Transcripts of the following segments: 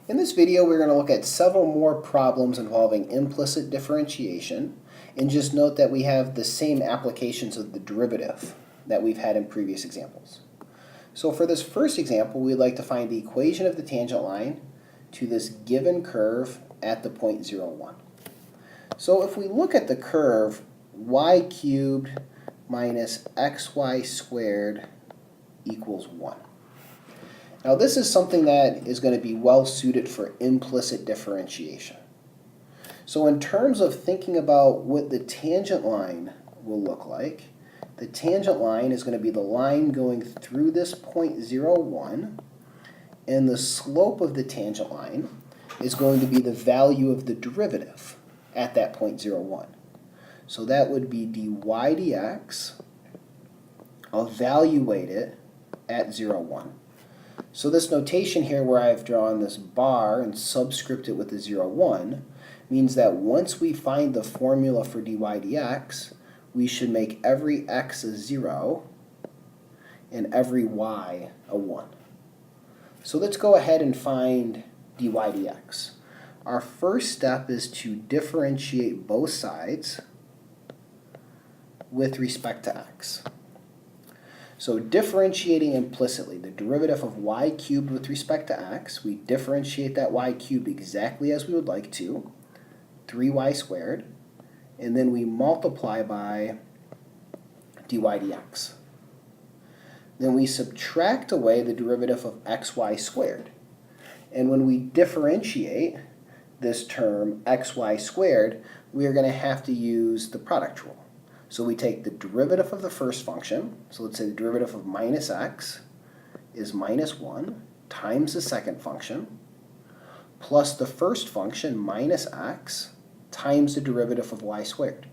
In this video, we're going to look at several more problems involving implicit differentiation, and just note that we have the same applications of the derivative that we've had in previous examples. So for this first example, we'd like to find the equation of the tangent line to this given curve at the point 0, 1. So if we look at the curve, y cubed minus xy squared equals 1. Now this is something that is going to be well suited for implicit differentiation. So in terms of thinking about what the tangent line will look like, the tangent line is going to be the line going through this point 0, 1, and the slope of the tangent line is going to be the value of the derivative at that point 0, 1. So that would be dy dx, evaluated at 0, 1. So this notation here where I've drawn this bar and subscripted with the 0, 1 means that once we find the formula for dy dx, we should make every x a 0 and every y a 1. So let's go ahead and find dy dx. Our first step is to differentiate both sides with respect to x. So differentiating implicitly, the derivative of y cubed with respect to x, we differentiate that y cubed exactly as we would like to, 3y squared, and then we multiply by dy dx. Then we subtract away the derivative of xy squared. And when we differentiate this term xy squared, we are going to have to use the product rule. So we take the derivative of the first function, so let's say the derivative of minus x is minus 1 times the second function, plus the first function minus x times the derivative of y squared.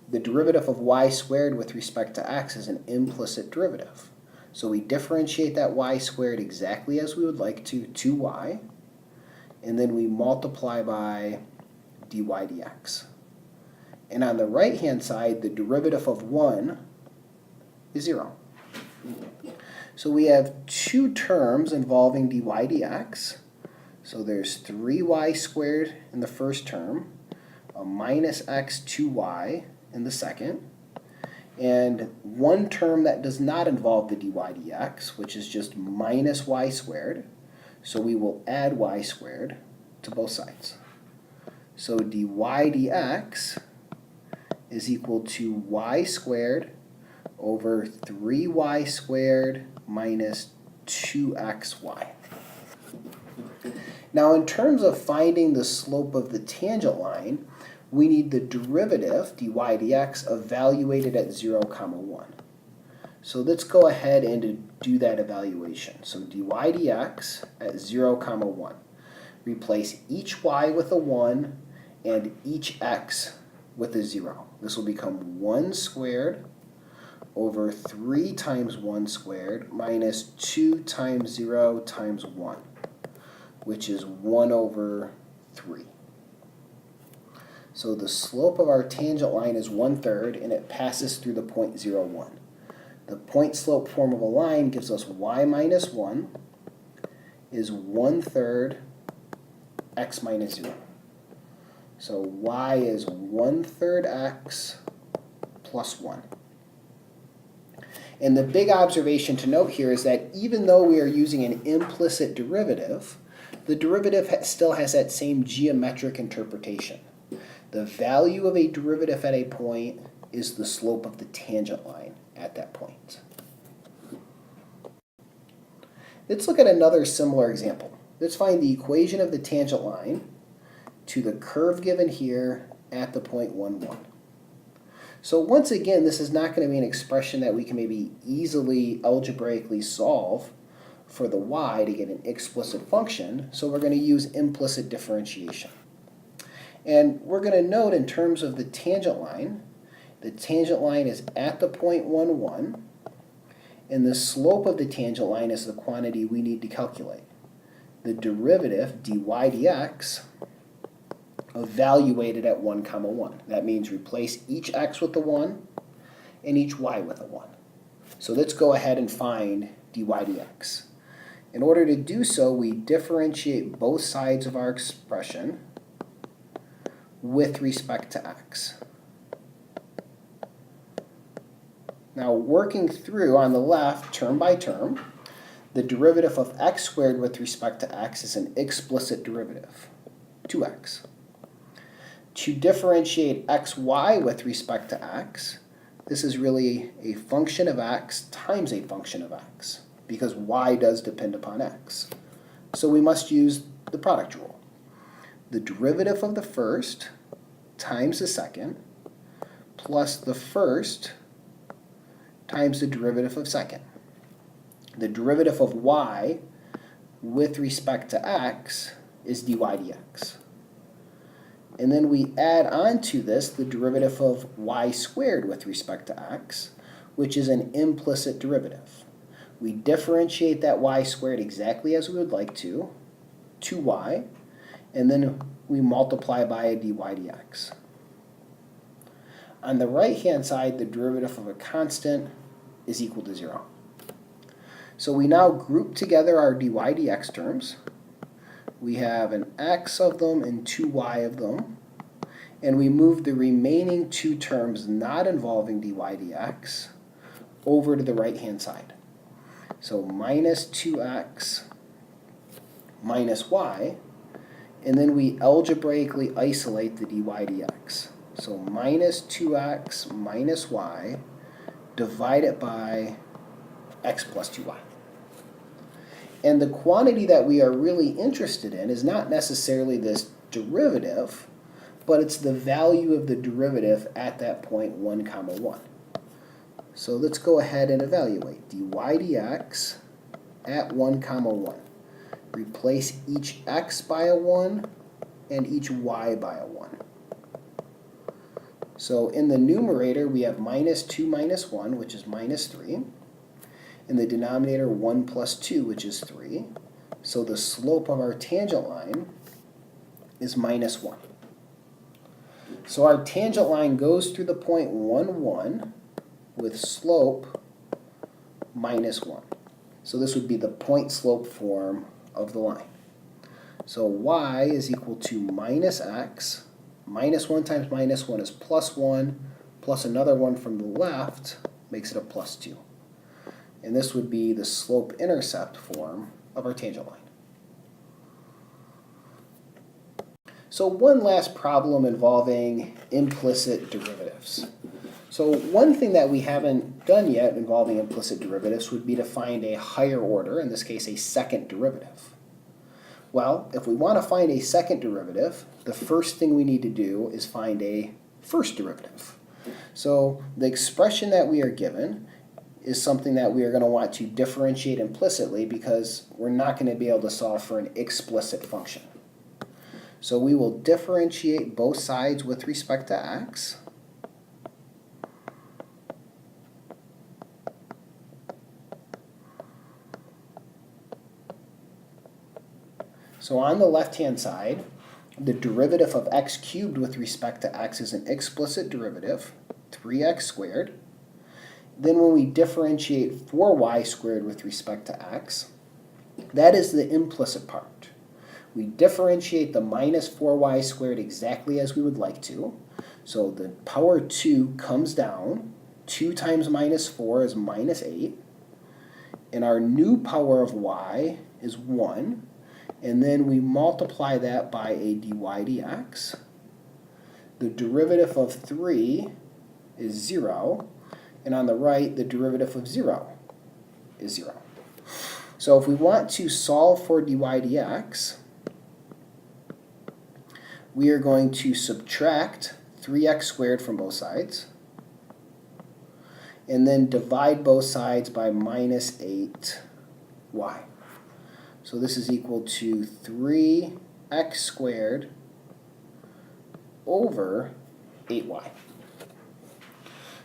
The derivative of y squared with respect to x is an implicit derivative. So we differentiate that y squared exactly as we would like to 2y, and then we multiply by dy dx. And on the right-hand side, the derivative of 1 is 0. So we have two terms involving dy dx. So there's 3y squared in the first term, a minus x 2y in the second, and one term that does not involve the dy dx, which is just minus y squared. So we will add y squared to both sides. So dy dx is equal to y squared over 3y squared minus 2xy. Now in terms of finding the slope of the tangent line, we need the derivative, dy dx, evaluated at 0, 1. So let's go ahead and do that evaluation. So dy dx at 0, 1. Replace each y with a 1 and each x with a 0. This will become 1 squared over 3 times 1 squared minus 2 times 0 times 1, which is 1 over 3. So the slope of our tangent line is 1/3, and it passes through the point 0, 1. The point slope form of a line gives us y minus 1 is 1/3 x minus 0. So y is 1/3 x plus 1. And the big observation to note here is that even though we are using an implicit derivative, the derivative still has that same geometric interpretation. The value of a derivative at a point is the slope of the tangent line at that point. Let's look at another similar example. Let's find the equation of the tangent line to the curve given here at the point 1, 1. So once again, this is not going to be an expression that we can maybe easily algebraically solve for the y to get an explicit function, so we're going to use implicit differentiation. And we're going to note in terms of the tangent line is at the point 1, 1, and the slope of the tangent line is the quantity we need to calculate. The derivative, dy dx, evaluated at 1, 1. That means replace each x with a 1 and each y with a 1. So let's go ahead and find dy dx. In order to do so, we differentiate both sides of our expression with respect to x. Now, working through on the left, term by term, the derivative of x squared with respect to x is an explicit derivative, 2x. To differentiate xy with respect to x, this is really a function of x times a function of x, because y does depend upon x. So we must use the product rule. The derivative of the first times the second plus the first times the derivative of second. The derivative of y with respect to x is dy dx. And then we add on to this the derivative of y squared with respect to x, which is an implicit derivative. We differentiate that y squared exactly as we would like to 2y, and then we multiply by a dy dx. On the right-hand side, the derivative of a constant is equal to 0. So we now group together our dy dx terms. We have an x of them and 2y of them. And we move the remaining two terms not involving dy dx over to the right-hand side. So minus 2x minus y, and then we algebraically isolate the dy dx. So minus 2x minus y divided by x plus 2y. And the quantity that we are really interested in is not necessarily this derivative, but it's the value of the derivative at that point 1 comma 1. So let's go ahead and evaluate dy dx at 1 comma 1. Replace each x by a 1 and each y by a 1. So in the numerator we have minus 2 minus 1, which is minus 3. In the denominator 1 plus 2, which is 3. So the slope of our tangent line is minus 1. So our tangent line goes through the point 1, 1 with slope minus 1. So this would be the point slope form of the line. So y is equal to minus x. Minus 1 times minus 1 is plus 1, plus another 1 from the left makes it a plus 2. And this would be the slope-intercept form of our tangent line. So one last problem involving implicit derivatives. So one thing that we haven't done yet involving implicit derivatives would be to find a higher order, in this case a second derivative. Well, if we want to find a second derivative, the first thing we need to do is find a first derivative. So the expression that we are given is something that we are going to want to differentiate implicitly because we're not going to be able to solve for an explicit function. So we will differentiate both sides with respect to x. So on the left-hand side, the derivative of x cubed with respect to x is an explicit derivative, 3x squared. Then when we differentiate 4y squared with respect to x, that is the implicit part. We differentiate the minus 4y squared exactly as we would like to. So the power 2 comes down. 2 times minus 4 is minus 8. And our new power of y is 1. And then we multiply that by a dy dx. The derivative of 3 is 0. And on the right, the derivative of 0 is 0. So if we want to solve for dy dx, we are going to subtract 3x squared from both sides, and then divide both sides by minus 8y. So this is equal to 3x squared over 8y.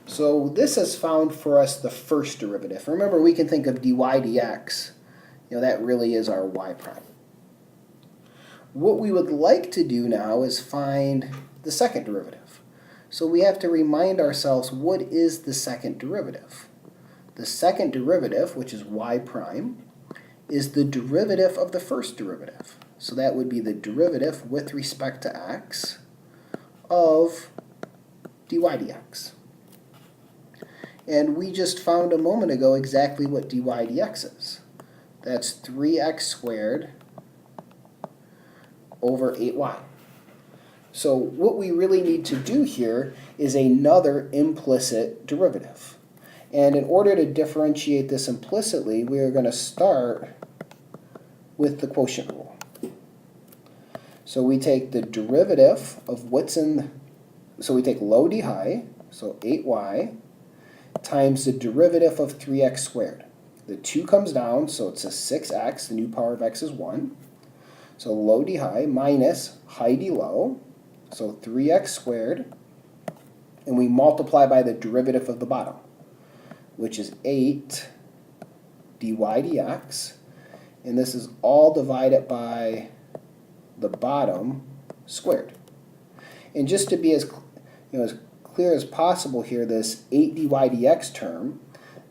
So this has found for us the first derivative. Remember, we can think of dy dx, that really is our y prime. What we would like to do now is find the second derivative. So we have to remind ourselves, what is the second derivative? The second derivative, which is y prime, is the derivative of the first derivative. So that would be the derivative with respect to x of dy dx. And we just found a moment ago exactly what dy dx is. That's 3x squared over 8y. So what we really need to do here is another implicit derivative. And in order to differentiate this implicitly, we are going to start with the quotient rule. So we take the derivative of what's in, so we take low d high, so 8y, times the derivative of 3x squared. The 2 comes down, so it's a 6x, the new power of x is 1. So low d high minus high d low, so 3x squared, and we multiply by the derivative of the bottom, which is 8 dy dx, and this is all divided by the bottom squared. And just to be as clear as possible here, this 8 dy dx term,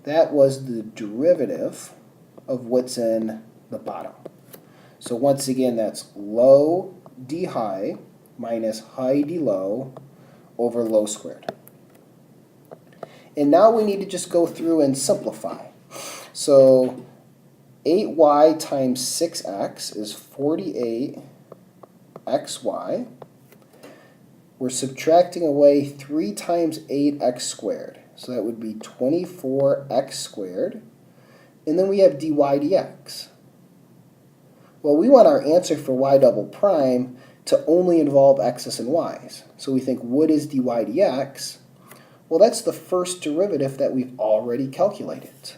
that was the derivative of what's in the bottom. So once again, that's low d high minus high d low over low squared. And now we need to just go through and simplify. So 8y times 6x is 48xy. We're subtracting away 3 times 8x squared. So that would be 24x squared. And then we have dy dx. Well, we want our answer for y double prime to only involve x's and y's. So we think, what is dy dx? Well, that's the first derivative that we've already calculated.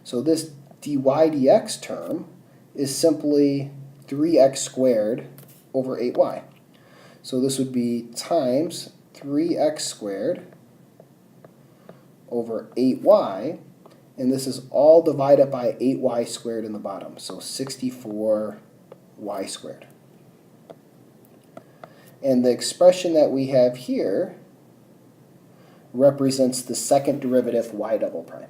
So this dy dx term is simply 3x squared over 8y. So this would be times 3x squared over 8y, and this is all divided by 8y squared in the bottom, so 64y squared. And the expression that we have here represents the second derivative y double prime.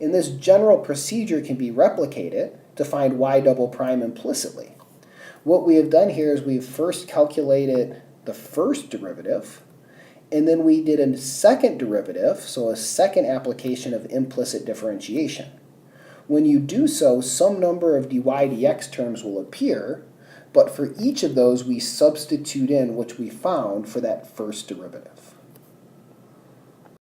And this general procedure can be replicated to find y double prime implicitly. What we have done here is we've first calculated the first derivative, and then we did a second derivative, so a second application of implicit differentiation. When you do so, some number of dy dx terms will appear, but for each of those we substitute in what we found for that first derivative.